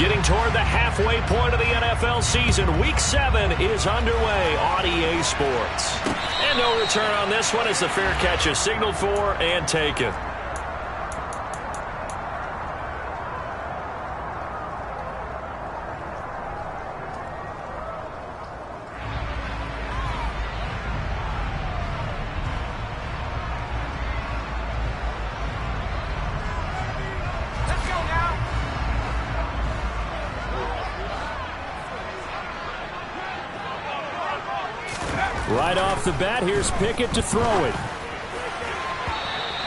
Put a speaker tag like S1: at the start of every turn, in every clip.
S1: Getting toward the halfway point of the NFL season. Week 7 is underway on EA Sports. And no return on this one as the fair catch is signaled for and taken. Right off the bat, here's Pickett to throw it.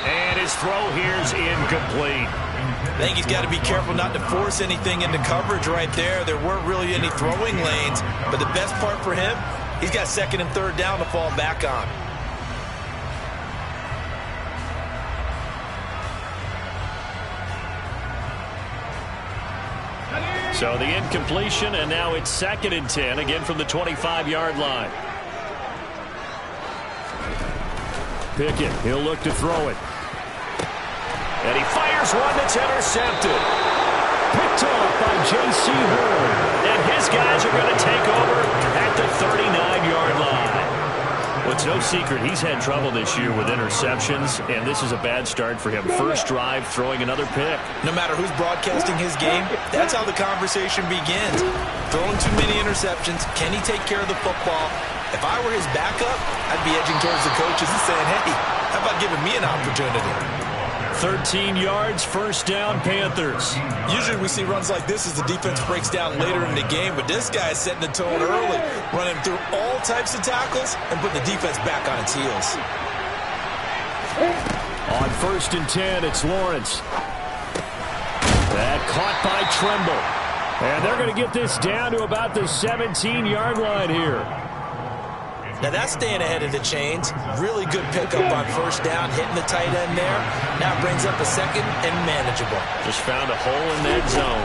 S1: And his throw here's incomplete.
S2: I think he's got to be careful not to force anything into coverage right there. There weren't really any throwing lanes, but the best part for him, he's got second and third down to fall back on.
S1: So the incompletion, and now it's 2nd and 10, again from the 25-yard line. Pickett, he'll look to throw it. And he fires one that's intercepted. Picked off by J.C. Horn. And his guys are going to take over at the 39-yard line. Well, it's no secret he's had trouble this year with interceptions, and this is a bad start for him. First drive, throwing another pick.
S2: No matter who's broadcasting his game, that's how the conversation begins. Throwing too many interceptions. Can he take care of the football? If I were his backup, I'd be edging towards the coaches and saying, hey, how about giving me an opportunity?
S1: 13 yards, first down, Panthers.
S2: Usually we see runs like this as the defense breaks down later in the game, but this guy is setting the tone early, running through all types of tackles and putting the defense back on its heels.
S1: On 1st and 10, it's Lawrence. That caught by Tremble. And they're going to get this down to about the 17-yard line here.
S2: Now that's staying ahead of the chains. Really good pickup on first down, hitting the tight end there. Now brings up a second and manageable.
S1: Just found a hole in that zone.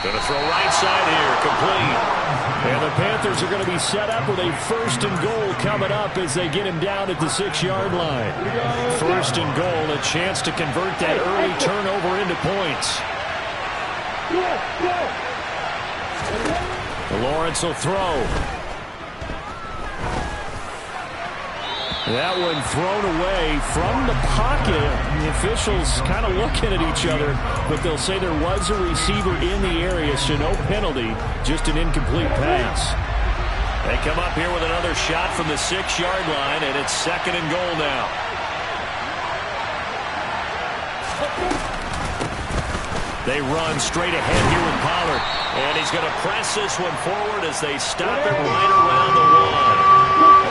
S1: Going to throw right side here, complete. And the Panthers are going to be set up with a 1st and goal coming up as they get him down at the 6-yard line. 1st and goal, a chance to convert that early turnover into points. Lawrence will throw. That one thrown away from the pocket. The officials kind of looking at each other, but they'll say there was a receiver in the area, so no penalty, just an incomplete pass. They come up here with another shot from the 6-yard line, and it's 2nd and goal now. They run straight ahead here with Pollard. And he's going to press this one forward as they stop it right around the 1.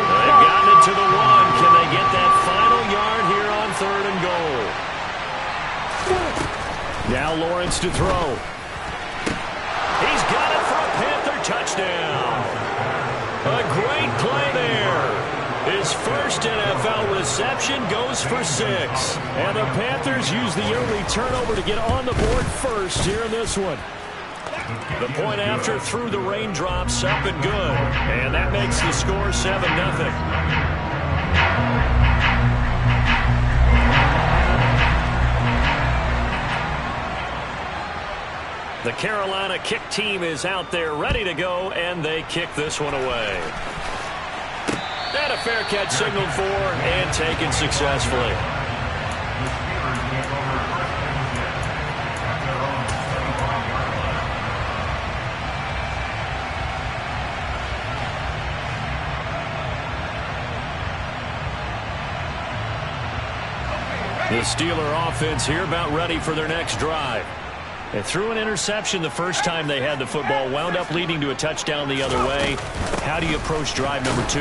S1: They've gotten it to the 1. Can they get that final yard here on 3rd and goal? Now Lawrence to throw. He's got it for a Panther touchdown. A great play there. His first NFL reception goes for 6. And the Panthers use the early turnover to get on the board first here in this one. The point after through the raindrops, up and good. And that makes the score 7-0. The Carolina kick team is out there ready to go, and they kick this one away. And a fair catch signaled for and taken successfully. The Steeler offense here about ready for their next drive. They threw an interception the first time they had the football, wound up leading to a touchdown the other way. How do you approach drive number 2?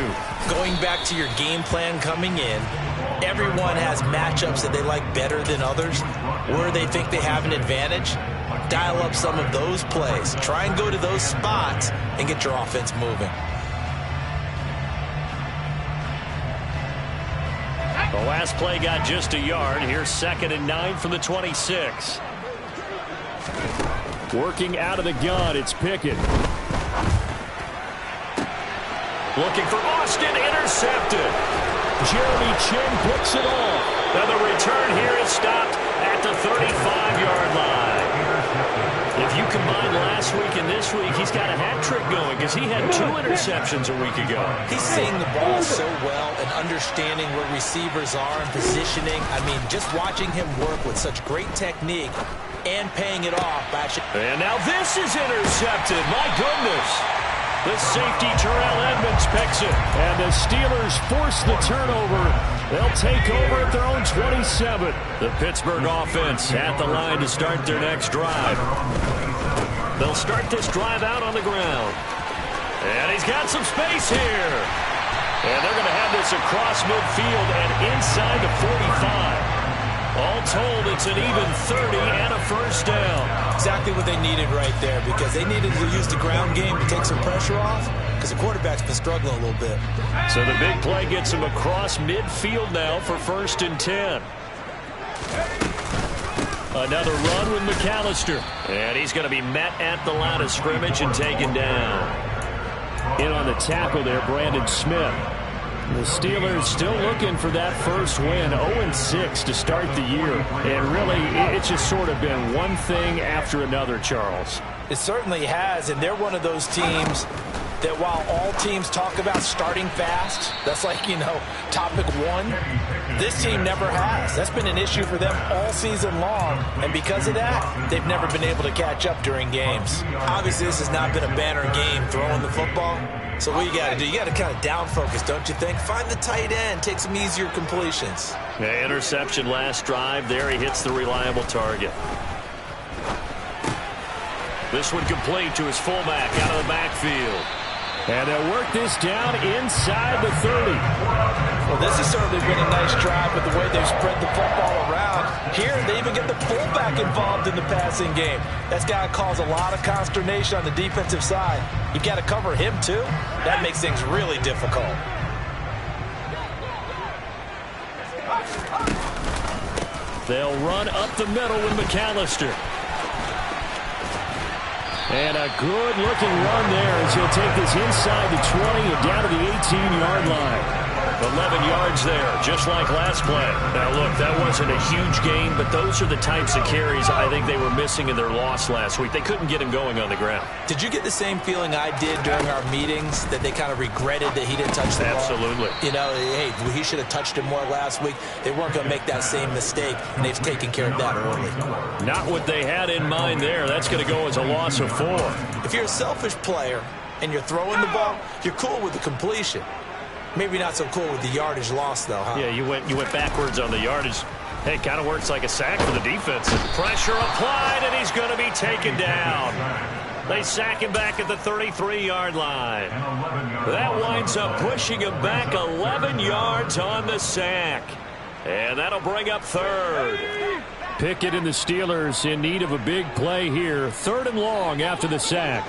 S2: Going back to your game plan coming in, everyone has matchups that they like better than others, where they think they have an advantage. Dial up some of those plays. Try and go to those spots and get your offense moving.
S1: The last play got just a yard. Here's 2nd and 9 from the 26. Working out of the gun, it's Pickett. Looking for Austin, intercepted. Jeremy Chinn picks it off. Now the return here is stopped at at the 35-yard line. If you combine last week and this week, he's got a hat trick going because he had 2 interceptions a week ago.
S2: He's seeing the ball so well and understanding where receivers are and positioning. I mean, just watching him work with such great technique and paying it off.
S1: And now this is intercepted. My goodness. The safety, Terrell Edmonds, picks it. And the Steelers force the turnover. They'll take over at their own 27. The Pittsburgh offense at the line to start their next drive. They'll start this drive out on the ground. And he's got some space here. And they're going to have this across midfield and inside the 45. All told, it's an even 30 and a first down.
S2: Exactly what they needed right there, because they needed to use the ground game to take some pressure off, because the quarterback's been struggling a little bit.
S1: So the big play gets him across midfield now for 1st and 10. Another run with McAllister. And he's going to be met at the line of scrimmage and taken down. In on the tackle there, Brandon Smith. The Steelers still looking for that first win, 0-6 to start the year. And really, it's just sort of been one thing after another, Charles.
S2: It certainly has, and they're one of those teams that while all teams talk about starting fast, that's like, topic 1, this team never has. That's been an issue for them all season long, and because of that, they've never been able to catch up during games. Obviously, this has not been a banner game throwing the football. So what you got to do, you got to kind of down focus, don't you think? Find the tight end, take some easier completions.
S1: Yeah, interception last drive. There he hits the reliable target. This one complete to his fullback out of the backfield. And they'll work this down inside the 30.
S2: Well, this has certainly been a nice drive with the way they've spread the football around. Here, they even get the fullback involved in the passing game. That's got to cause a lot of consternation on the defensive side. You've got to cover him, too. That makes things really difficult.
S1: They'll run up the middle with McAllister. And a good-looking run there as he'll take this inside the 20 and down to the 18-yard line. 11 yards there, just like last play. Now, look, that wasn't a huge gain, but those are the types of carries I think they were missing in their loss last week. They couldn't get him going on the ground.
S2: Did you get the same feeling I did during our meetings, that they kind of regretted that he didn't touch the ball?
S1: Absolutely.
S2: Hey, he should have touched him more last week. They weren't going to make that same mistake, and they've taken care of that early.
S1: Not what they had in mind there. That's going to go as a loss of 4.
S2: If you're a selfish player and you're throwing the ball, you're cool with the completion. Maybe not so cool with the yardage loss, though, huh?
S1: Yeah, you went backwards on the yardage. Hey, it kind of works like a sack for the defense. Pressure applied, and he's going to be taken down. They sack him back at the 33-yard line. That winds up pushing him back 11 yards on the sack. And that'll bring up 3rd. Pickett and the Steelers in need of a big play here. 3rd and long after the sack.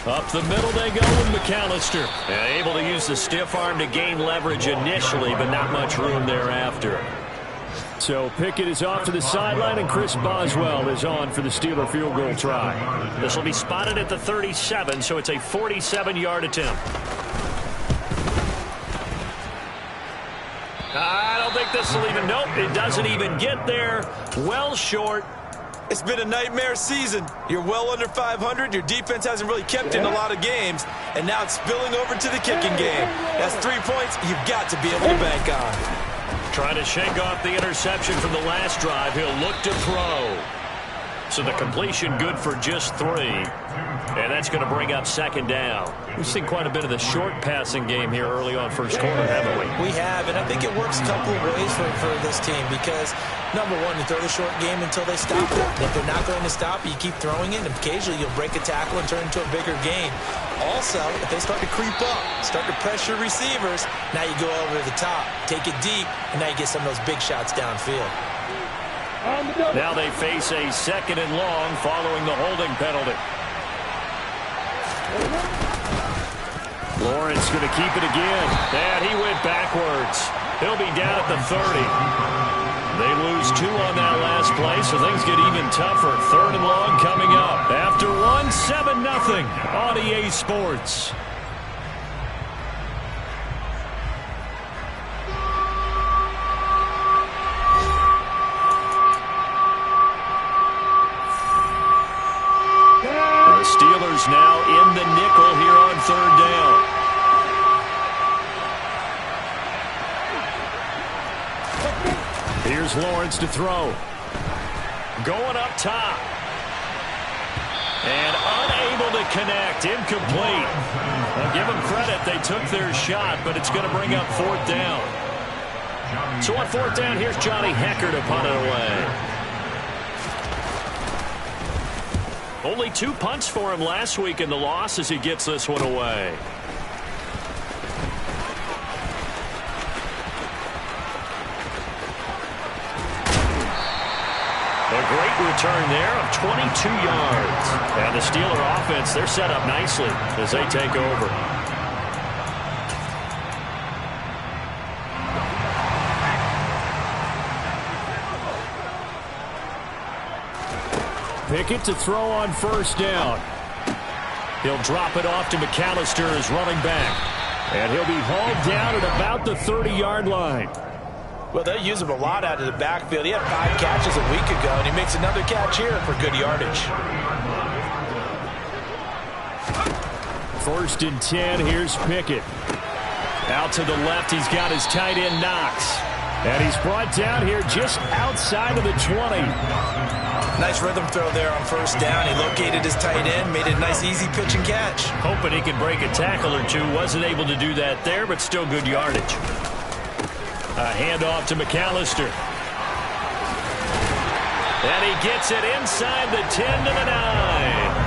S1: Up the middle they go with McAllister. Able to use the stiff arm to gain leverage initially, but not much room thereafter. So Pickett is off to the sideline, and Chris Boswell is on for the Steeler field goal try. This will be spotted at the 37, so it's a 47-yard attempt. I don't think this will even, nope, it doesn't even get there. Well short.
S2: It's been a nightmare season. You're well under 500. Your defense hasn't really kept in a lot of games, and now it's spilling over to the kicking game. That's 3 points you've got to be able to bank on.
S1: Trying to shake off the interception from the last drive. He'll look to throw. So the completion good for just 3. And that's going to bring up 2nd down. We've seen quite a bit of the short passing game here early on first quarter, haven't we?
S2: We have, and I think it works a couple of ways for this team because, number one, you throw the short game until they stop it. And if they're not going to stop you, you keep throwing it, and occasionally you'll break a tackle and turn into a bigger gain. Also, if they start to creep up, start to pressure receivers, now you go over the top, take it deep, and now you get some of those big shots downfield.
S1: Now they face a 2nd and long following the holding penalty. Lawrence going to keep it again. And he went backwards. He'll be down at the 30. They lose 2 on that last play, so things get even tougher. 3rd and long coming up. After 1, 7-0 on EA Sports. Steelers now in the nickel here on third down. Here's Lawrence to throw. Going up top. And unable to connect. Incomplete. I'll give them credit. They took their shot, but it's going to bring up fourth down. So on fourth down, here's Johnny Hekker to punt it away. Only 2 punts for him last week in the loss as he gets this one away. A great return there of 22 yards. And the Steeler offense, they're set up nicely as they take over. Pickett to throw on first down. He'll drop it off to McAllister as running back. And he'll be hauled down at about the 30-yard line.
S2: Well, they use him a lot out of the backfield. He had 5 catches a week ago, and he makes another catch here for good yardage.
S1: First and 10, here's Pickett. Out to the left, he's got his tight end Knox. And he's brought down here just outside of the 20.
S2: Nice rhythm throw there on first down. He located his tight end, made it a nice easy pitch and catch.
S1: Hoping he could break a tackle or two. Wasn't able to do that there, but still good yardage. A handoff to McAllister. And he gets it inside the 10 to the 9.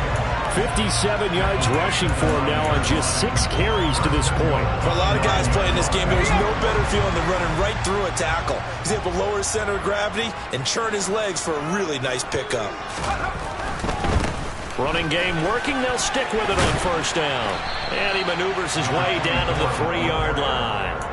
S1: 57 yards rushing for him now on just 6 carries to this point.
S2: For a lot of guys playing this game, there's no better feeling than running right through a tackle. He's able to lower his center of gravity and churn his legs for a really nice pickup.
S1: Running game working. They'll stick with it on first down. And he maneuvers his way down to the 3-yard line.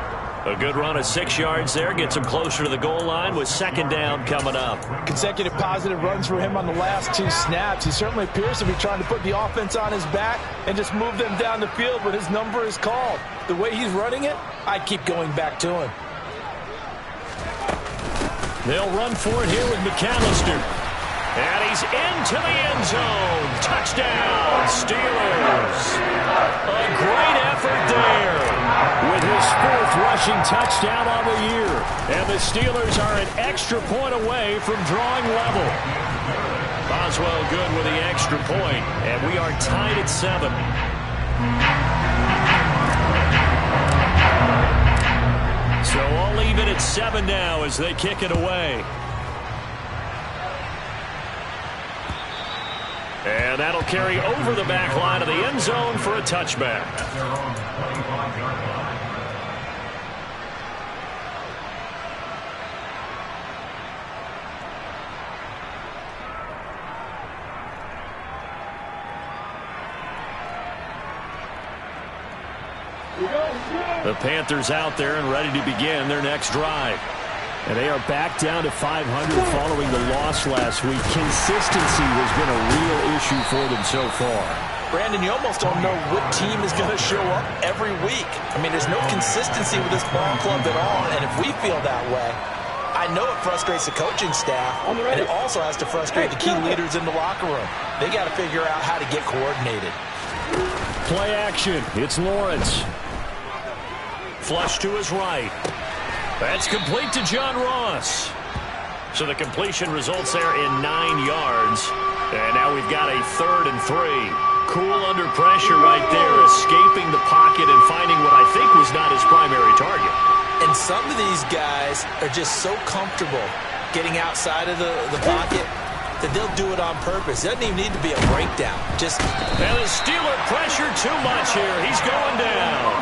S1: A good run of 6 yards there. Gets him closer to the goal line with second down coming up.
S3: Consecutive positive runs for him on the last 2 snaps. He certainly appears to be trying to put the offense on his back and just move them down the field, but his number is called. The way he's running it, I keep going back to him.
S1: They'll run for it here with McAllister. And he's into the end zone. Touchdown, Steelers. A great effort there with his 4th rushing touchdown on the year. And the Steelers are an extra point away from drawing level. Boswell good with the extra point, and we are tied at 7. So I'll leave it at 7 now as they kick it away. And that'll carry over the back line of the end zone for a touchback. The Panthers out there and ready to begin their next drive. And they are back down to 500 following the loss last week. Consistency has been a real issue for them so far.
S2: Brandon, you almost don't know what team is going to show up every week. I mean, there's no consistency with this ball club at all, and if we feel that way, I know it frustrates the coaching staff, and it also has to frustrate the key leaders in the locker room. They got to figure out how to get coordinated.
S1: Play action. It's Lawrence. Flush to his right. That's complete to John Ross. So the completion results there in 9 yards. And now we've got a 3rd and 3. Cool under pressure right there, escaping the pocket and finding what I think was not his primary target.
S2: And some of these guys are just so comfortable getting outside of the pocket that they'll do it on purpose. It doesn't even need to be a breakdown.
S1: And the Steeler pressure too much here. He's going down.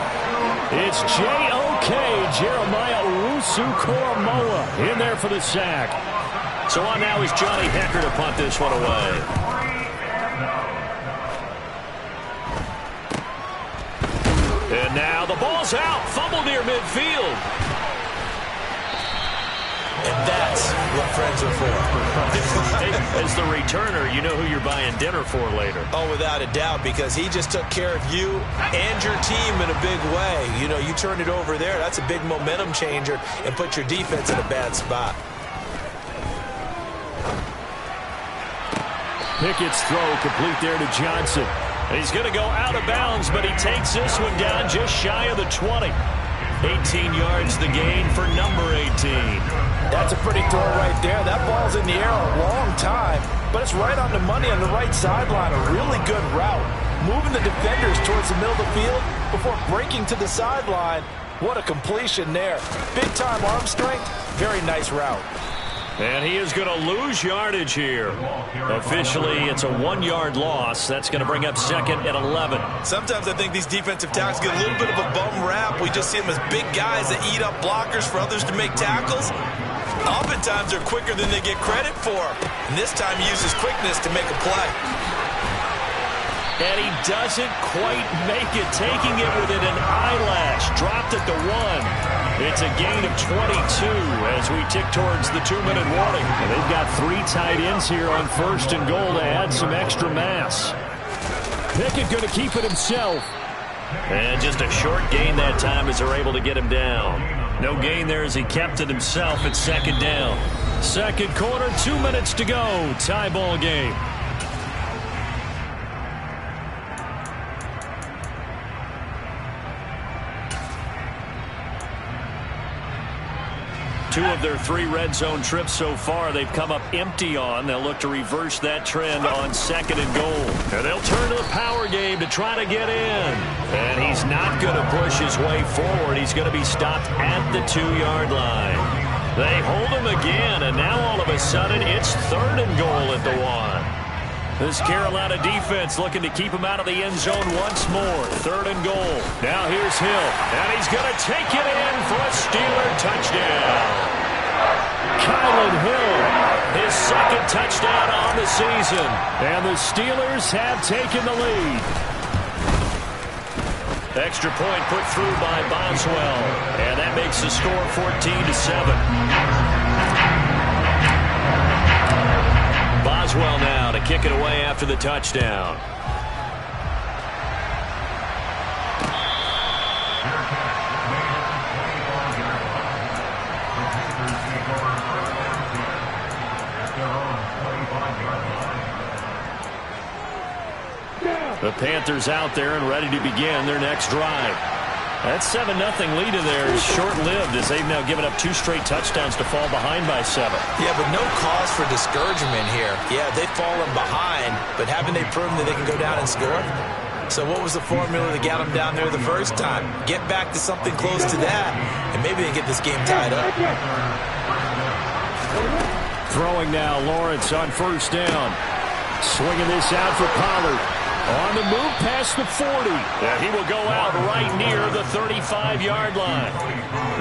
S1: It's J.O.K. Jeremiah Owusu-Koramoah in there for the sack. So on now is Johnny Hekker to punt this one away. And now the ball's out. Fumble near midfield.
S2: And that's what friends are for.
S1: As the returner, you know who you're buying dinner for later.
S2: Oh, without a doubt, because he just took care of you and your team in a big way. You know, you turned it over there. That's a big momentum changer and put your defense in a bad spot.
S1: Pickett's throw complete there to Johnson. He's going to go out of bounds, but he takes this one down just shy of the 20. 18 yards the gain for number 18.
S3: That's a pretty throw right there. That ball's in the air a long time, but it's right on the money on the right sideline. A really good route. Moving the defenders towards the middle of the field before breaking to the sideline. What a completion there. Big-time arm strength. Very nice route.
S1: And he is going to lose yardage here. Officially, it's a 1-yard loss. That's going to bring up second and 11.
S4: Sometimes I think these defensive tackles get a little bit of a bum rap. We just see them as big guys that eat up blockers for others to make tackles. Oftentimes, they're quicker than they get credit for. And this time, he uses quickness to make a play.
S1: And he doesn't quite make it, taking it within an eyelash. Dropped at the 1. It's a gain of 22 as we tick towards the 2-minute warning. And they've got 3 tight ends here on 1st and goal to add some extra mass. Pickett going to keep it himself. And just a short gain that time as they're able to get him down. No gain there as he kept it himself at 2nd down. Second quarter, 2 minutes to go. Tie ball game. Two of their 3 red zone trips so far they've come up empty on. They'll look to reverse that trend on 2nd and goal. And they'll turn to the power game to try to get in. And he's not going to push his way forward. He's going to be stopped at the 2-yard line. They hold him again, and now all of a sudden it's 3rd and goal at the 1. This Carolina defense looking to keep him out of the end zone once more. 3rd and goal. Now here's Hill. And he's going to take it in for a Steeler touchdown. Kylan Hill, his 2nd touchdown on the season. And the Steelers have taken the lead. Extra point put through by Boswell. And that makes the score 14-7. Boswell now to kick it away after the touchdown. The Panthers out there and ready to begin their next drive. That 7-0 lead in there is short-lived as they've now given up 2 straight touchdowns to fall behind by 7.
S2: Yeah, but no cause for discouragement here. Yeah, they've fallen behind, but haven't they proven that they can go down and score? So what was the formula that got them down there the first time? Get back to something close to that, and maybe they get this game tied up.
S1: Throwing now, Lawrence on 1st down. Swinging this out for Pollard. On the move past the 40. And he will go out right near the 35-yard line.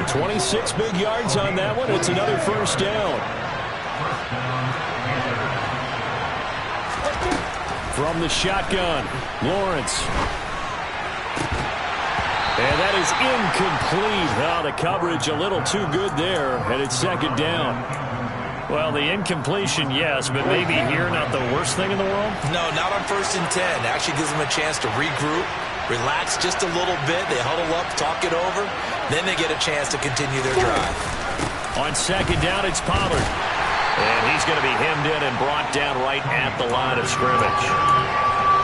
S1: 26 big yards on that one. It's another 1st down. From the shotgun, Lawrence. And that is incomplete. Oh, the coverage a little too good there. And it's 2nd down. Well, the incompletion, yes, but maybe here not the worst thing in the world?
S2: No, not on 1st and 10. Actually gives them a chance to regroup, relax just a little bit. They huddle up, talk it over. Then they get a chance to continue their drive.
S1: On 2nd down, it's Pollard. And he's going to be hemmed in and brought down right at the line of scrimmage.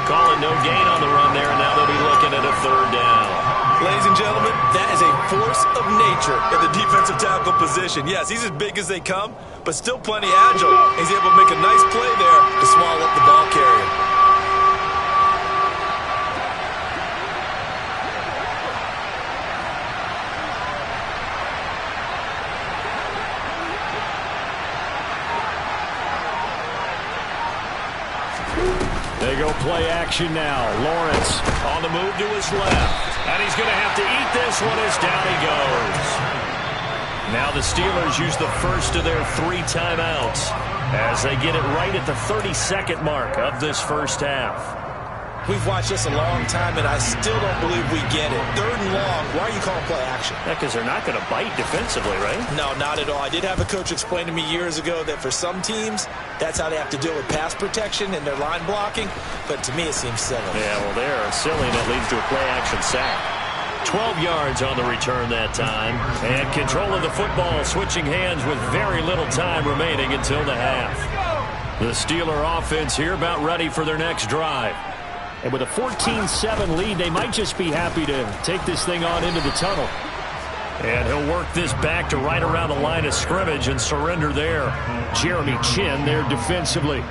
S1: Call it no gain on the run there, and now they'll be looking at a 3rd down.
S4: Ladies and gentlemen, that is a force of nature in the defensive tackle position. Yes, he's as big as they come, but still plenty agile. He's able to make a nice play there to swallow up the ball carrier.
S1: They go play action now. Lawrence on the move to his left. And he's going to have to eat this one as down he goes. Now the Steelers use the first of their 3 timeouts as they get it right at the 32nd mark of this first half.
S3: We've watched this a long time, and I still don't believe we get it. 3rd and long, why are you calling play action?
S1: Yeah, because they're not going to bite defensively, right?
S3: No, not at all. I did have a coach explain to me years ago that for some teams, that's how they have to deal with pass protection and their line blocking. But to me, it seems silly.
S1: Yeah, well, they're silly, and it leads to a play action sack. 12 yards on the return that time. And control of the football switching hands with very little time remaining until the half. The Steeler offense here about ready for their next drive.
S5: And with a 14-7 lead, they might just be happy to take this thing on into the tunnel.
S1: And he'll work this back to right around the line of scrimmage and surrender there. Jeremy Chinn there defensively.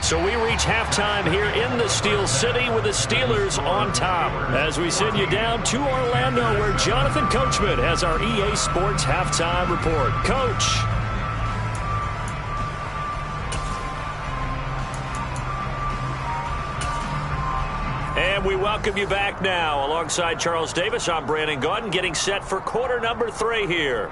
S1: So we reach halftime here in the Steel City with the Steelers on top. As we send you down to Orlando, where Jonathan Coachman has our EA Sports halftime report. Coach. And we welcome you back now. Alongside Charles Davis, I'm Brandon Gaudin, getting set for quarter number 3 here.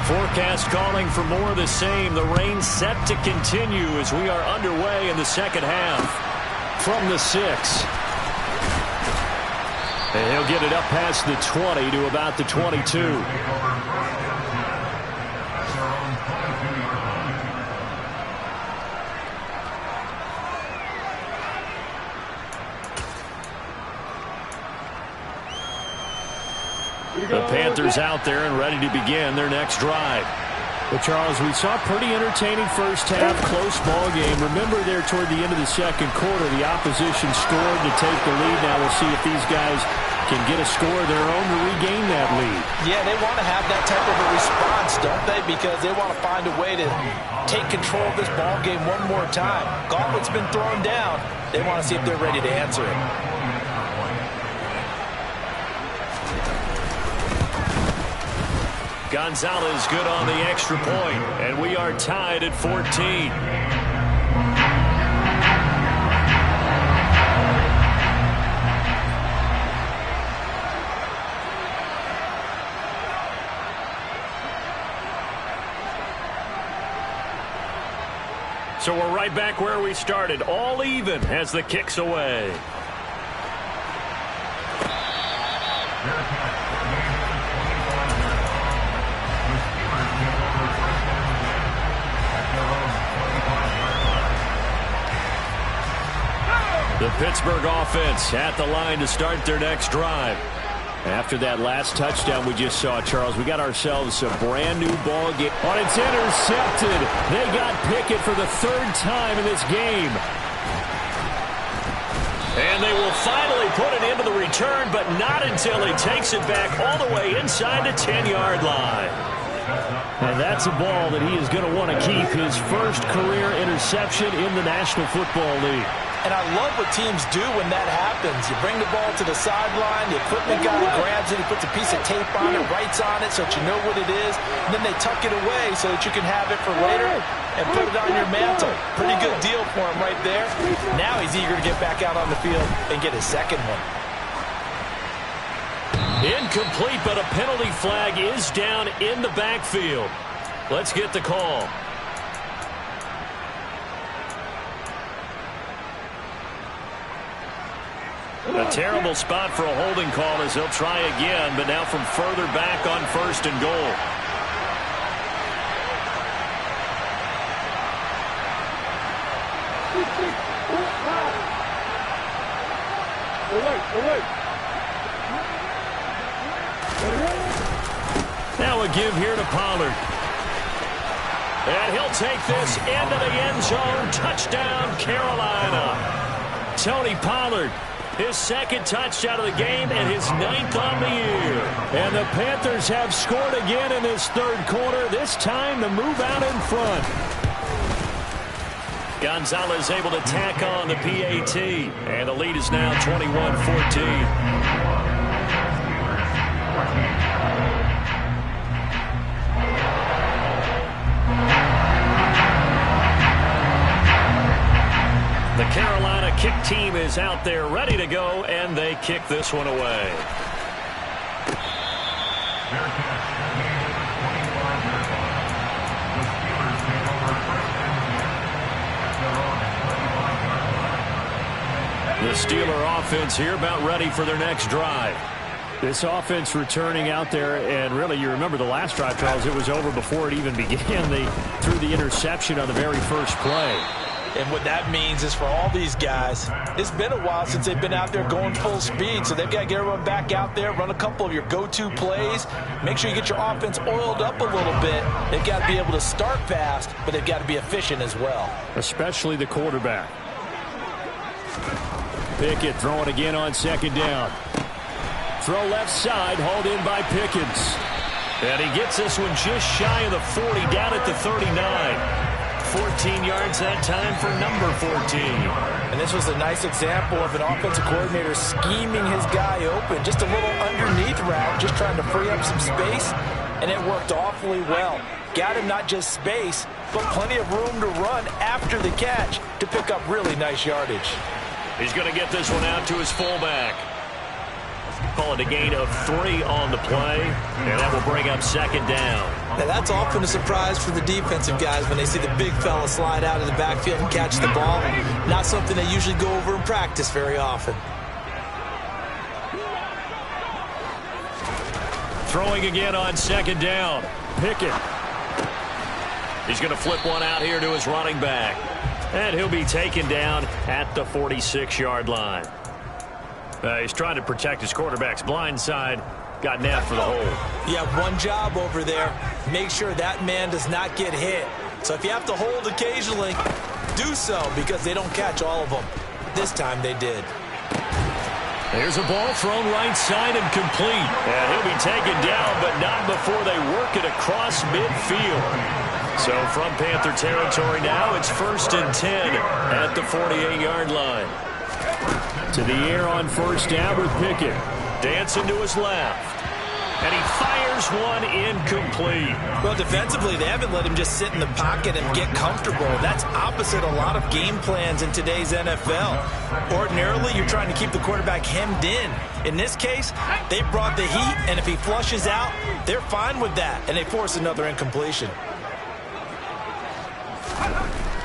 S1: Forecast calling for more of the same. The rain set to continue as we are underway in the second half. From the 6. And he'll get it up past the 20 to about the 22. The Panthers out there and ready to begin their next drive.
S5: Well, Charles, we saw a pretty entertaining first half, close ball game. Remember there toward the end of the second quarter, the opposition scored to take the lead. Now we'll see if these guys can get a score of their own to regain that lead.
S3: Yeah, they want to have that type of a response, don't they? Because they want to find a way to take control of this ball game one more time. Gauntlet's been thrown down. They want to see if they're ready to answer it.
S1: Gonzalez good on the extra point, and we are tied at 14. So we're right back where we started, all even as the kick's away. The Pittsburgh offense at the line to start their next drive. After that last touchdown we just saw, Charles, we got ourselves a brand new ball game. On it's intercepted. They got Pickett for the 3rd time in this game. And they will finally put it into the return, but not until he takes it back all the way inside the 10-yard line. And that's a ball that he is going to want to keep, his first career interception in the National Football League.
S3: And I love what teams do when that happens. You bring the ball to the sideline, the equipment guy grabs it, he puts a piece of tape on it, writes on it so that you know what it is, and then they tuck it away so that you can have it for later and put it on your mantle. Pretty good deal for him right there. Now he's eager to get back out on the field and get his second one.
S1: Incomplete, but a penalty flag is down in the backfield. Let's get the call. A terrible spot for a holding call as he'll try again, but now from further back on 1st and goal. Now a give here to Pollard. And he'll take this into the end zone. Touchdown, Carolina. Tony Pollard, his 2nd touchdown of the game and his 9th on the year. And the Panthers have scored again in this 3rd quarter, this time to move out in front. Gonzalez able to tack on the PAT, and the lead is now 21-14. The Carolina kick team is out there ready to go, and they kick this one away. The Steeler offense here about ready for their next drive.
S5: This offense returning out there, and really, you remember the last drive, Charles, it was over before it even began. They threw the interception on the very first play.
S3: And what that means is for all these guys, it's been a while since they've been out there going full speed, so they've got to get everyone back out there, run a couple of your go-to plays, make sure you get your offense oiled up a little bit. They've got to be able to start fast, but they've got to be efficient as well.
S5: Especially the quarterback. Pickett throwing again on second down. Throw left side, hauled in by Pickens.
S1: And he gets this one just shy of the 40, down at the 39. 14 yards that time for number 14.
S3: And this was a nice example of an offensive coordinator scheming his guy open. Just a little underneath route, just trying to free up some space, and it worked awfully well. Got him not just space, but plenty of room to run after the catch to pick up really nice yardage.
S1: He's going to get this one out to his fullback. Call it a gain of 3 on the play, and that will bring up second down.
S2: Now that's often a surprise for the defensive guys when they see the big fella slide out of the backfield and catch the ball. Not something they usually go over in practice very often.
S1: Throwing again on second down.
S5: Pickett.
S1: He's going to flip one out here to his running back. And he'll be taken down at the 46-yard line. He's trying to protect his quarterback's blind side. Got nabbed for the hole.
S2: You have one job over there. Make sure that man does not get hit. So if you have to hold occasionally, do so, because they don't catch all of them. This time they did.
S1: There's a ball thrown right side and complete. And he'll be taken down, but not before they work it across midfield. So from Panther territory now, it's 1st and 10 at the 48-yard line.
S5: To the air on first down with Pickett.
S1: Dancing to his left. And he fires one incomplete.
S2: Well, defensively, they haven't let him just sit in the pocket and get comfortable. That's opposite a lot of game plans in today's NFL. Ordinarily, you're trying to keep the quarterback hemmed in. In this case, they brought the heat, and if he flushes out, they're fine with that, and they force another incompletion.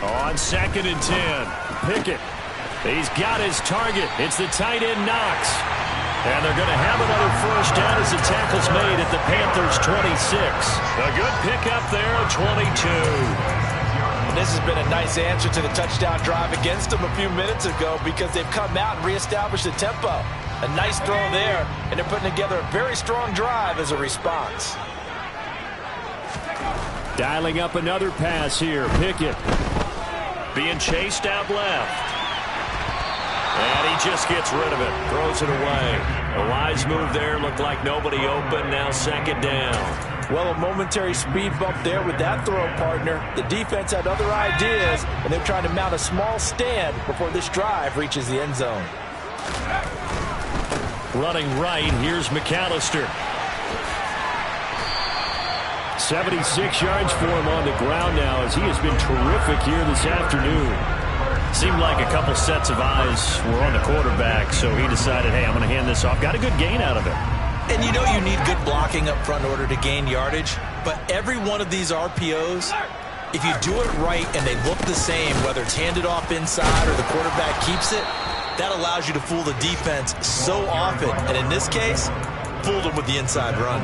S1: On 2nd and 10,
S5: Pickett.
S1: He's got his target. It's the tight end, Knox. And they're going to have another first down as the tackle's made at the Panthers' 26. A good pickup there, 22.
S3: And this has been a nice answer to the touchdown drive against them a few minutes ago, because they've come out and reestablished the tempo. A nice throw there, and they're putting together a very strong drive as a response.
S5: Dialing up another pass here. Pickett.
S1: Being chased out left. And he just gets rid of it. Throws it away. A wise move there. Looked like nobody open. Now 2nd down.
S3: Well, a momentary speed bump there with that throw, partner. The defense had other ideas, and they're trying to mount a small stand before this drive reaches the end zone.
S1: Running right, here's McAllister.
S5: 76 yards for him on the ground now, as he has been terrific here this afternoon.
S1: Seemed like a couple sets of eyes were on the quarterback, so he decided, hey, I'm going to hand this off. Got a good gain out of it.
S2: And you know you need good blocking up front in order to gain yardage, but every one of these RPOs, if you do it right and they look the same, whether it's handed off inside or the quarterback keeps it, that allows you to fool the defense so often. And in this case, fooled them with the inside run.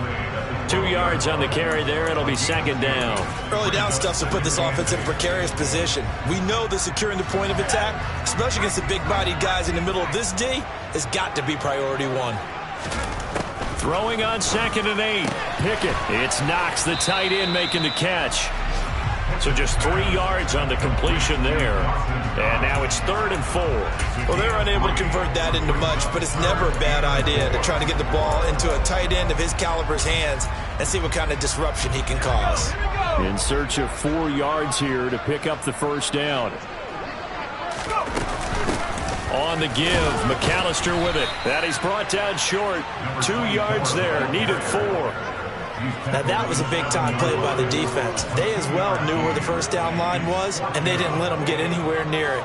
S1: 2 yards on the carry there. It'll be 2nd down.
S2: Early down stuff to put this offense in a precarious position. We know that securing the point of attack, especially against the big-bodied guys in the middle of this D, has got to be priority one.
S1: Throwing on 2nd and 8.
S5: Pickett.
S1: It's Knox, the tight end, making the catch. So just 3 yards on the completion there. And now it's 3rd and 4.
S2: Well, they're unable to convert that into much, but it's never a bad idea to try to get the ball into a tight end of his caliber's hands and see what kind of disruption he can cause.
S5: In search of 4 yards here to pick up the first down.
S1: On the give, McAllister with it. That he's brought down short. 2 yards there, needed 4.
S2: Now that was a big-time play by the defense. They as well knew where the first down line was, and they didn't let them get anywhere near it.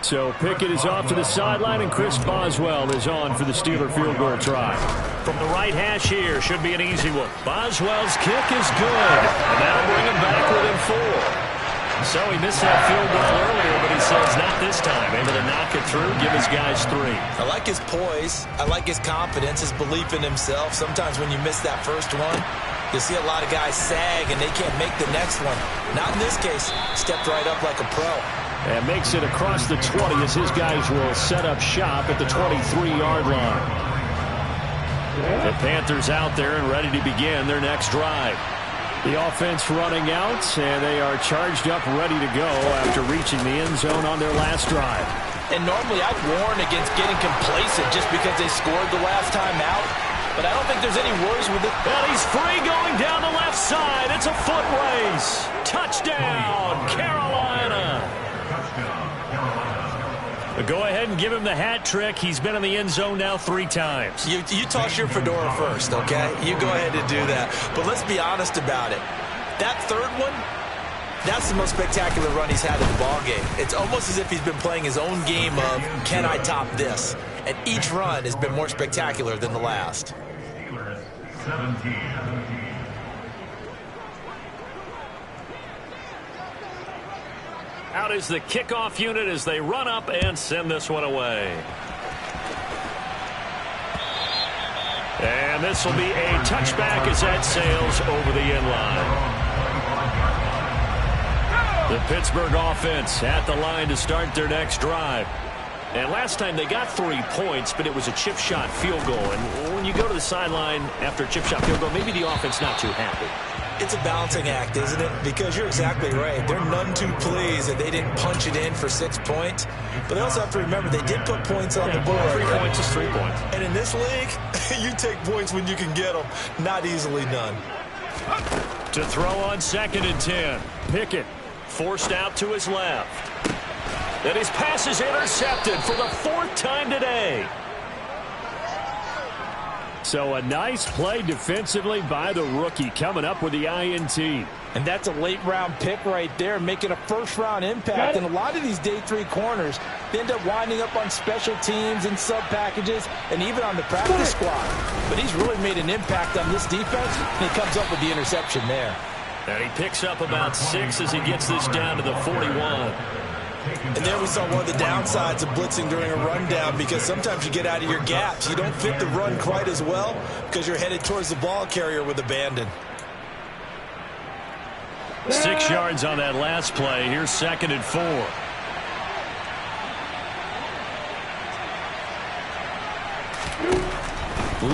S5: So Pickett is off to the sideline, and Chris Boswell is on for the Steeler field goal try.
S1: From the right hash here, should be an easy one. Boswell's kick is good, and that'll bring him back within 4. So he missed that field goal earlier, but he says not this time. Able to knock it through, give his guys 3.
S2: I like his poise. I like his confidence, his belief in himself. Sometimes when you miss that first one, you'll see a lot of guys sag and they can't make the next one. Not in this case. Stepped right up like a pro.
S5: And makes it across the 20 as his guys will set up shop at the 23-yard line. The Panthers out there and ready to begin their next drive. The offense running out, and they are charged up, ready to go after reaching the end zone on their last drive.
S3: And normally I'd warn against getting complacent just because they scored the last time out. But I don't think there's any worries with it.
S1: And he's free going down the left side. It's a foot race. Touchdown, Carolina. Go ahead and give him the hat trick. He's been in the end zone now 3 times.
S2: You toss your fedora first, okay? You go ahead and do that. But let's be honest about it. That third one, that's the most spectacular run he's had in the ballgame. It's almost as if he's been playing his own game of, can I top this? And each run has been more spectacular than the last.
S1: Out is the kickoff unit as they run up and send this one away. And this will be a touchback as that sails over the end line. The Pittsburgh offense at the line to start their next drive. And last time they got 3 points, but it was a chip shot field goal. And when you go to the sideline after a chip shot field goal, maybe the offense not too happy.
S2: It's a balancing act, isn't it? Because you're exactly right. They're none too pleased that they didn't punch it in for 6 points. But they also have to remember they did put points on the board.
S1: 3 points is 3 points.
S2: And in this league, you take points when you can get them. Not easily done.
S1: To throw on 2nd and 10. Pickett forced out to his left. And his pass is intercepted for the 4th time today.
S5: So a nice play defensively by the rookie coming up with the INT.
S3: And that's a late-round pick right there, making a first-round impact. And a lot of these day 3 corners, they end up winding up on special teams and sub-packages and even on the practice squad. But he's really made an impact on this defense, and he comes up with the interception there.
S1: And he picks up about 6 as he gets this down to the 41.
S2: And there we saw one of the downsides of blitzing during a rundown, because sometimes you get out of your gaps. You don't fit the run quite as well because you're headed towards the ball carrier with abandon.
S1: 6 yards on that last play. Here's 2nd and 4.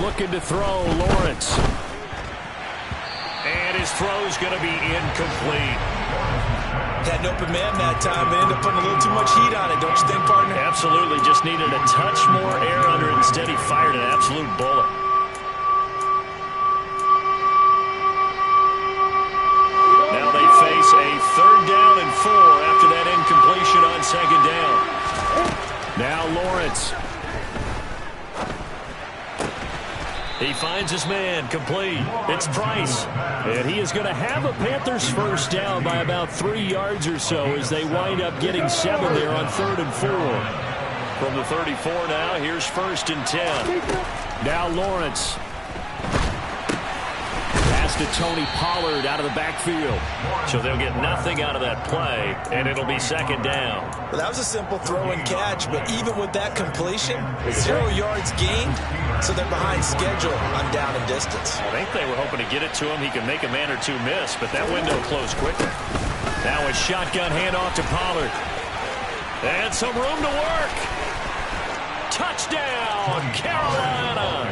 S5: Looking to throw, Lawrence.
S1: And his throw's going to be incomplete.
S2: Had an open man that time. They ended up putting a little too much heat on it, don't you think, partner?
S1: Absolutely. Just needed a touch more air under it. Instead, he fired an absolute bullet. Now they face a 3rd down and 4 after that incompletion on 2nd down.
S5: Now Lawrence.
S1: He finds his man, complete. It's Price.
S5: And he is going to have a Panthers first down by about 3 yards or so as they wind up getting 7 there on 3rd and 4.
S1: From the 34 now, here's 1st and 10.
S5: Now Lawrence. Pass to Tony Pollard out of the backfield.
S1: So they'll get nothing out of that play, and it'll be 2nd down.
S2: Well, that was a simple throw and catch, but even with that completion, 0 yards gained, so they're behind schedule on down and distance.
S1: I think they were hoping to get it to him. He could make a man or 2 miss, but that window closed quickly. Now a shotgun handoff to Pollard. And some room to work. Touchdown, Carolina.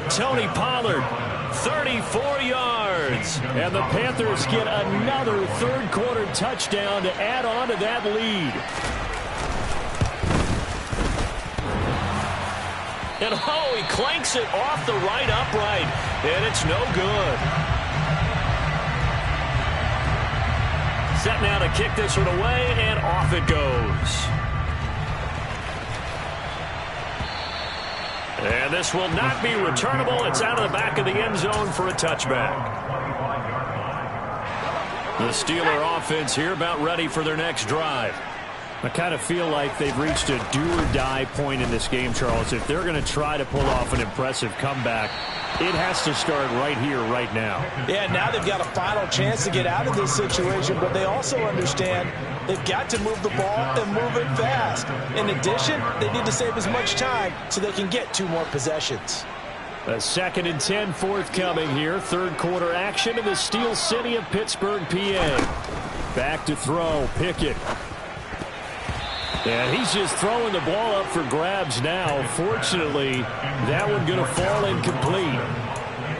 S1: Tony Pollard, 34 yards.
S5: And the Panthers get another 3rd quarter touchdown to add on to that lead.
S1: And oh, he clanks it off the right upright. And it's no good. Set now to kick this one away, and off it goes. And this will not be returnable. It's out of the back of the end zone for a touchback. The Steeler offense here about ready for their next drive.
S5: I kind of feel like they've reached a do-or-die point in this game, Charles. If they're going to try to pull off an impressive comeback, it has to start right here, right now.
S3: Yeah, now they've got a final chance to get out of this situation, but they also understand they've got to move the ball and move it fast. In addition, they need to save as much time so they can get 2 more possessions.
S5: A 2nd and 10 forthcoming here. Third quarter action in the Steel City of Pittsburgh, PA. Back to throw, Pickett. And he's just throwing the ball up for grabs now. Fortunately, that one going to fall incomplete.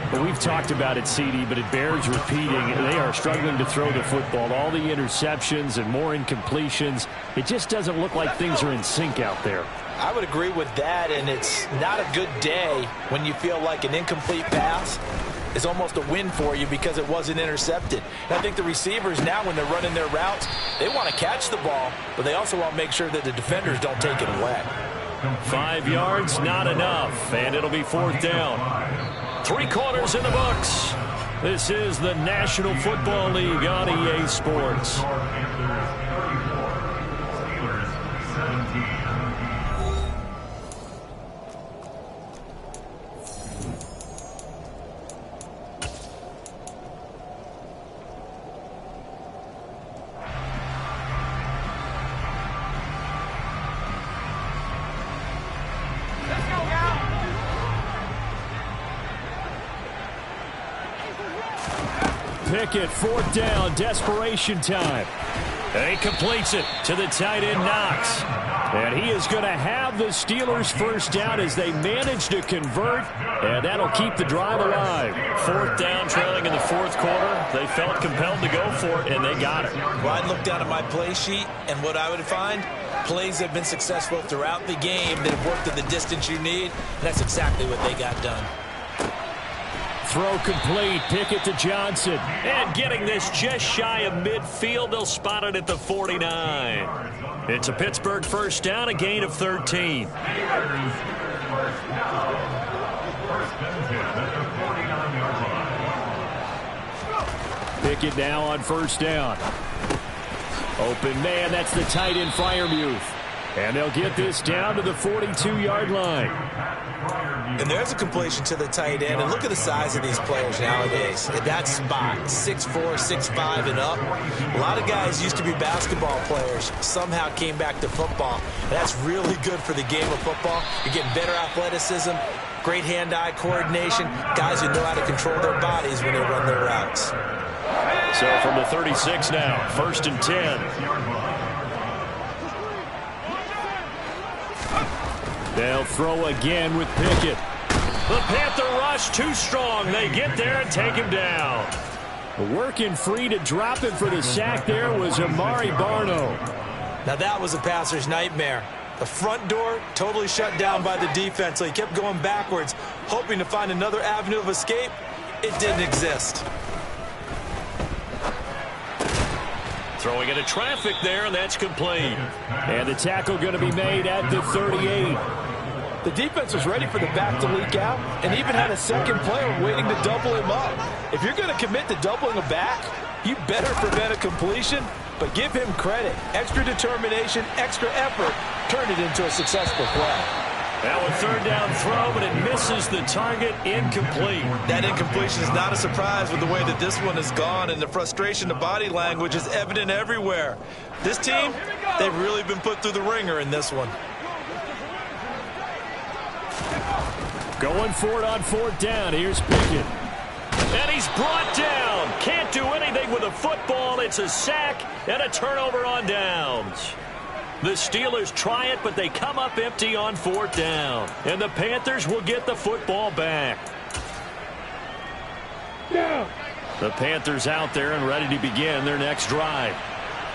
S5: But we've talked about it, CD, but it bears repeating. They are struggling to throw the football. All the interceptions and more incompletions. It just doesn't look like things are in sync out there.
S3: I would agree with that, and it's not a good day when you feel like an incomplete pass is almost a win for you because it wasn't intercepted. And I think the receivers now, when they're running their routes, they want to catch the ball, but they also want to make sure that the defenders don't take it away.
S1: 5 yards, not enough, and it'll be 4th down. 3 quarters in the books. This is the National Football League on EA Sports.
S5: Pickett, 4th down, desperation time.
S1: And he completes it to the tight end, Knox.
S5: And he is going to have the Steelers' 1st down as they manage to convert, and that'll keep the drive alive.
S1: 4th down, trailing in the 4th quarter. They felt compelled to go for it, and they got it.
S2: Well, I'd look down at my play sheet, and what I would find, plays have been successful throughout the game that have worked at the distance you need, and that's exactly what they got done.
S5: Throw complete. Pickett to Johnson.
S1: And getting this just shy of midfield, they'll spot it at the 49. It's a Pittsburgh 1st down, a gain of 13.
S5: Pickett now on 1st down. Open man, that's the tight end Freiermuth. And they'll get this down to the 42-yard line.
S2: And there's a completion to the tight end. And look at the size of these players nowadays. At that spot, 6'4", 6'5", and up. A lot of guys used to be basketball players, somehow came back to football. And that's really good for the game of football. You're getting better athleticism, great hand-eye coordination, guys who know how to control their bodies when they run their routes.
S1: So from the 36 now, 1st and 10.
S5: They'll throw again with Pickett.
S1: The Panther rush too strong. They get there and take him down.
S5: Working free to drop him for the sack there was Amari Barno.
S2: Now that was a passer's nightmare. The front door totally shut down by the defense, so he kept going backwards, hoping to find another avenue of escape. It didn't exist.
S1: Throwing into traffic there, and that's complete.
S5: And the tackle going to be made at the 38.
S3: The defense was ready for the back to leak out and even had a second player waiting to double him up. If you're going to commit to doubling a back, you better prevent a completion, but give him credit. Extra determination, extra effort, turn it into a successful play.
S1: Now a 3rd down throw, but it misses the target, incomplete.
S4: That incompletion is not a surprise with the way that this one has gone, and the frustration of body language is evident everywhere. This team, they've really been put through the ringer in this one.
S5: Going for it on 4th down. Here's Pickett.
S1: And he's brought down. Can't do anything with a football. It's a sack and a turnover on downs. The Steelers try it, but they come up empty on 4th down. And the Panthers will get the football back. The Panthers out there and ready to begin their next drive.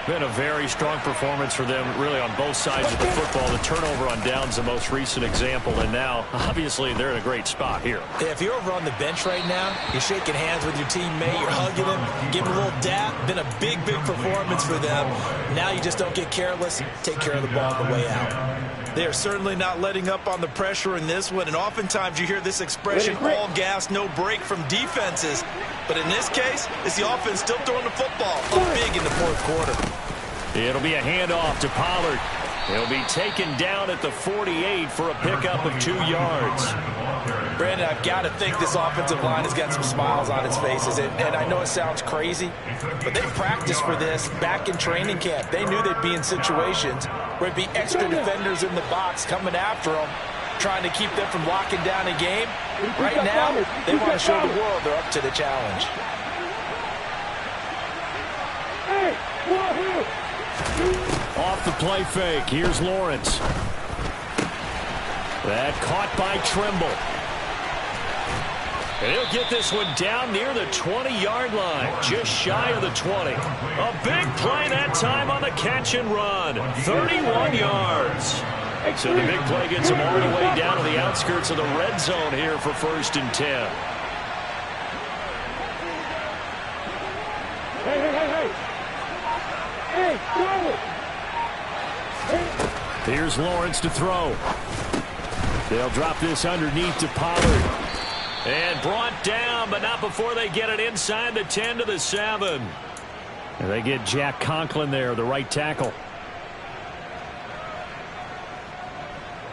S1: Been a very strong performance for them, really, on both sides of the football. The turnover on downs, the most recent example, and now, obviously, they're in a great spot here.
S2: Yeah, if you're over on the bench right now, you're shaking hands with your teammate, you're hugging him, giving him a little dap. Been a big, big performance for them. Now you just don't get careless. Take care of the ball on the way out.
S4: They are certainly not letting up on the pressure in this one, and oftentimes you hear this expression, all gas, no break from defenses. But in this case, it's the offense still throwing the football up big in the 4th quarter.
S1: It'll be a handoff to Pollard. He'll be taken down at the 48 for a pickup of 2 yards.
S3: Brandon, I've got to think this offensive line has got some smiles on its faces. And I know it sounds crazy, but they practiced for this back in training camp. They knew they'd be in situations where it'd be extra defenders in the box coming after them, trying to keep them from locking down a game. Right now, they want to show the world they're up to the challenge.
S1: Off the play fake. Here's Lawrence. That caught by Trimble. And he'll get this one down near the 20-yard line, just shy of the 20. A big play that time on the catch and run. 31 yards. So the big play gets him all the way down to the outskirts of the red zone here for 1st and 10. Here's Lawrence to throw. They'll drop this underneath to Pollard. And brought down, but not before they get it inside the 10 to the 7. And they get Jack Conklin there, the right tackle.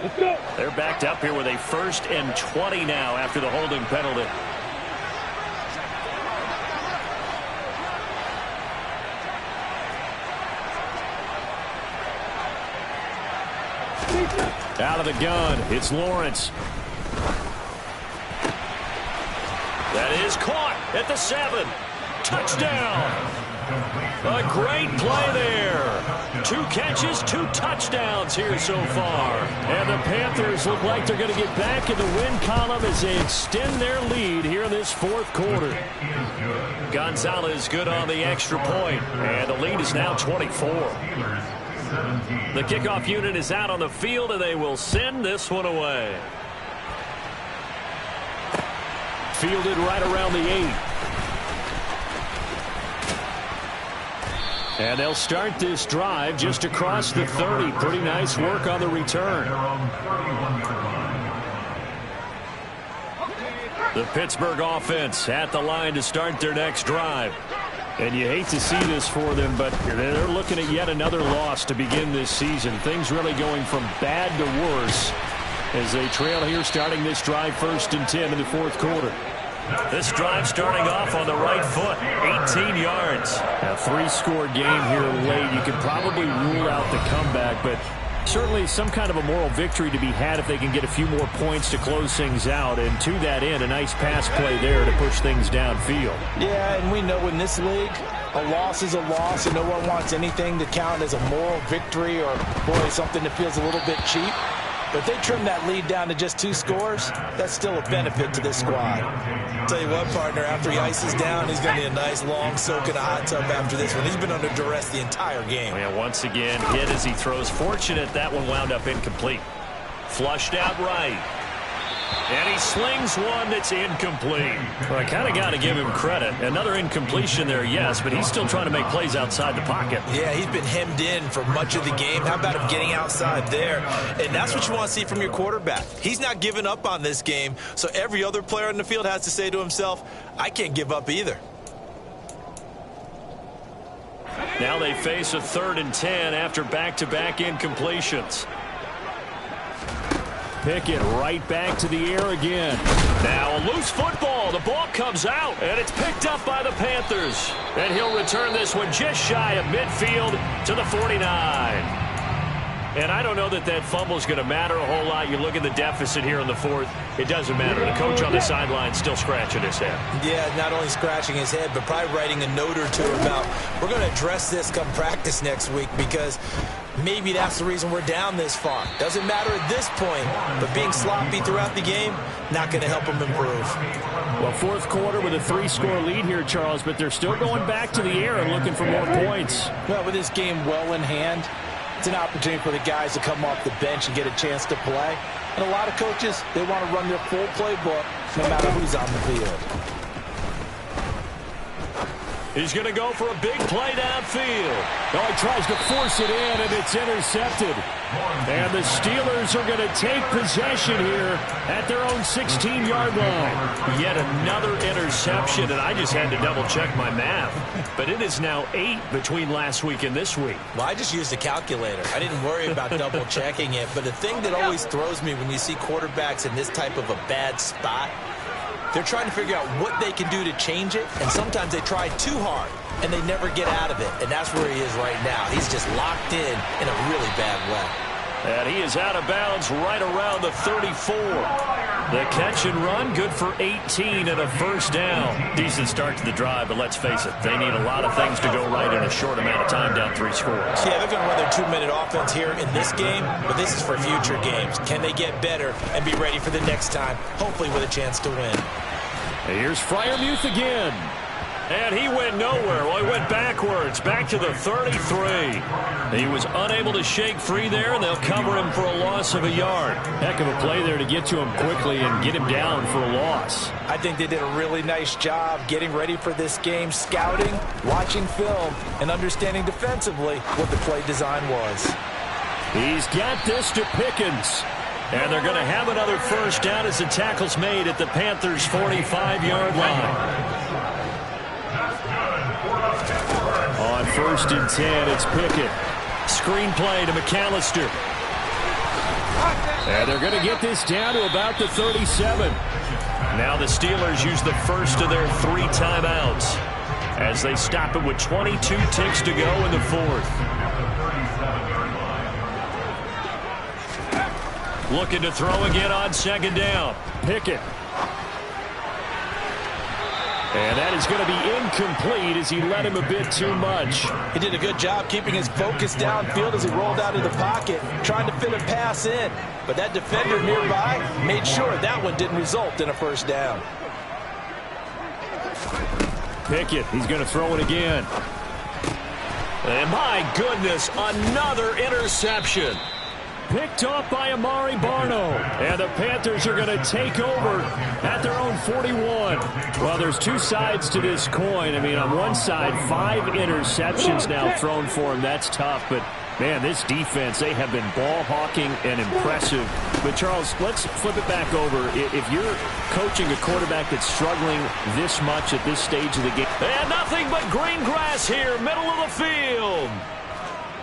S5: Let's go.
S1: They're backed up here with a 1st and 20 now after the holding penalty. Out of the gun, it's Lawrence. That is caught at the 7. Touchdown. A great play there. 2 catches, 2 touchdowns here so far. And the Panthers look like they're going to get back in the win column as they extend their lead here in this 4th quarter. Gonzalez good on the extra point, and the lead is now 24. The kickoff unit is out on the field, and they will send this one away. Fielded right around the 8. And they'll start this drive just across the 30. Pretty nice work on the return. The Pittsburgh offense at the line to start their next drive. And you hate to see this for them, but they're looking at yet another loss to begin this season. Things really going from bad to worse as they trail here starting this drive 1st and 10 in the 4th quarter. This drive starting off on the right foot, 18 yards. A 3-score game here late. You can probably rule out the comeback, but certainly some kind of a moral victory to be had if they can get a few more points to close things out. And to that end, a nice pass play there to push things downfield.
S3: Yeah, and we know in this league, a loss is a loss, and no one wants anything to count as a moral victory or, boy, something that feels a little bit cheap. But if they trim that lead down to just 2 scores, that's still a benefit to this squad.
S4: Tell you what, partner, after he ices down, he's going to need a nice long soak in a hot tub after this one. He's been under duress the entire game.
S1: Yeah, once again, hit as he throws. Fortunate that one wound up incomplete. Flushed out right. And he slings one that's incomplete. Well, I kind of got to give him credit. Another incompletion there, yes, but he's still trying to make plays outside the pocket.
S4: Yeah, he's been hemmed in for much of the game. How about him getting outside there? And that's what you want to see from your quarterback. He's not giving up on this game, so every other player on the field has to say to himself, I can't give up either.
S1: Now they face a 3rd and 10 after back-to-back incompletions. Pickett right back to the air again. Now a loose football. The ball comes out, and it's picked up by the Panthers. And he'll return this one just shy of midfield to the 49. And I don't know that that fumble is going to matter a whole lot. You look at the deficit here in the 4th. It doesn't matter. The coach on the sideline still scratching his head.
S4: Yeah, not only scratching his head, but probably writing a note or two about, we're going to address this come practice next week because maybe that's the reason we're down this far. Doesn't matter at this point, but being sloppy throughout the game, not going to help him improve.
S1: Well, 4th quarter with a 3-score lead here, Charles, but they're still going back to the air and looking for more points.
S3: Well, with this game well in hand, it's an opportunity for the guys to come off the bench and get a chance to play. And a lot of coaches, they want to run their full playbook no matter who's on the field.
S1: He's going to go for a big play downfield.
S5: Oh, he tries to force it in, and it's intercepted. And the Steelers are going to take possession here at their own 16-yard line.
S1: Yet another interception, and I just had to double-check my math. But it is now 8 between last week and this week.
S2: Well, I just used a calculator. I didn't worry about double-checking it. But the thing that always throws me when you see quarterbacks in this type of a bad spot, they're trying to figure out what they can do to change it, and sometimes they try too hard, and they never get out of it, and that's where he is right now. He's just locked in a really bad way.
S1: And he is out of bounds right around the 34. The catch and run, good for 18 and a first down.
S5: Decent start to the drive, but let's face it, they need a lot of things to go right in a short amount of time, down 3 scores.
S2: Yeah, they're going to run their 2-minute offense here in this game, but this is for future games. Can they get better and be ready for the next time, hopefully with a chance to win?
S5: Here's Freiermuth again.
S1: And he went nowhere. Well, he went backwards, back to the 33. He was unable to shake free there, and they'll cover him for a loss of a yard.
S5: Heck of a play there to get to him quickly and get him down for a loss.
S3: I think they did a really nice job getting ready for this game, scouting, watching film, and understanding defensively what the play design was.
S5: He's got this to Pickens.
S1: And they're going to have another first down as the tackle's made at the Panthers' 45-yard line.
S5: On 1st and 10, it's Pickett.
S1: Screen play to McAllister.
S5: And they're going to get this down to about the 37.
S1: Now the Steelers use the first of their 3 timeouts as they stop it with 22 ticks to go in the 4th. Looking to throw again on 2nd down.
S5: Pickett. And that is going to be incomplete as he led him a bit too much.
S3: He did a good job keeping his focus downfield as he rolled out of the pocket, trying to fit a pass in. But that defender nearby made sure that one didn't result in a first down.
S5: Pickett, he's going to throw it again.
S1: And my goodness, another interception.
S5: Picked off by Amari Barno. And the Panthers are going to take over at their own 41. Well, there's 2 sides to this coin. I mean, on one side, 5 interceptions now thrown for him. That's tough. But, man, this defense, they have been ball hawking and impressive. But, Charles, let's flip it back over. If you're coaching a quarterback that's struggling this much at this stage of the game.
S1: And nothing but green grass here, middle of the field.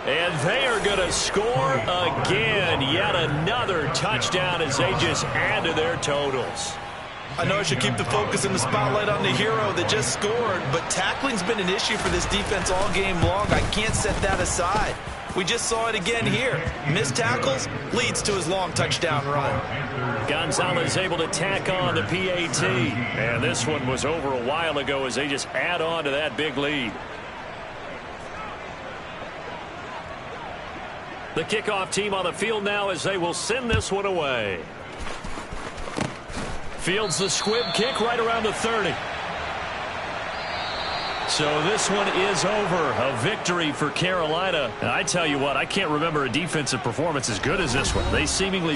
S1: And they are going to score again. Yet another touchdown as they just add to their totals.
S4: I know I should keep the focus and the spotlight on the hero that just scored, but tackling's been an issue for this defense all game long. I can't set that aside. We just saw it again here. Missed tackles leads to his long touchdown run.
S1: Gonzalez able to tack on the PAT. And this one was over a while ago as they just add on to that big lead. The kickoff team on the field now as they will send this one away. Fields the squib kick right around the 30. So this one is over. A victory for Carolina. And I tell you what, I can't remember a defensive performance as good as this one. They seemingly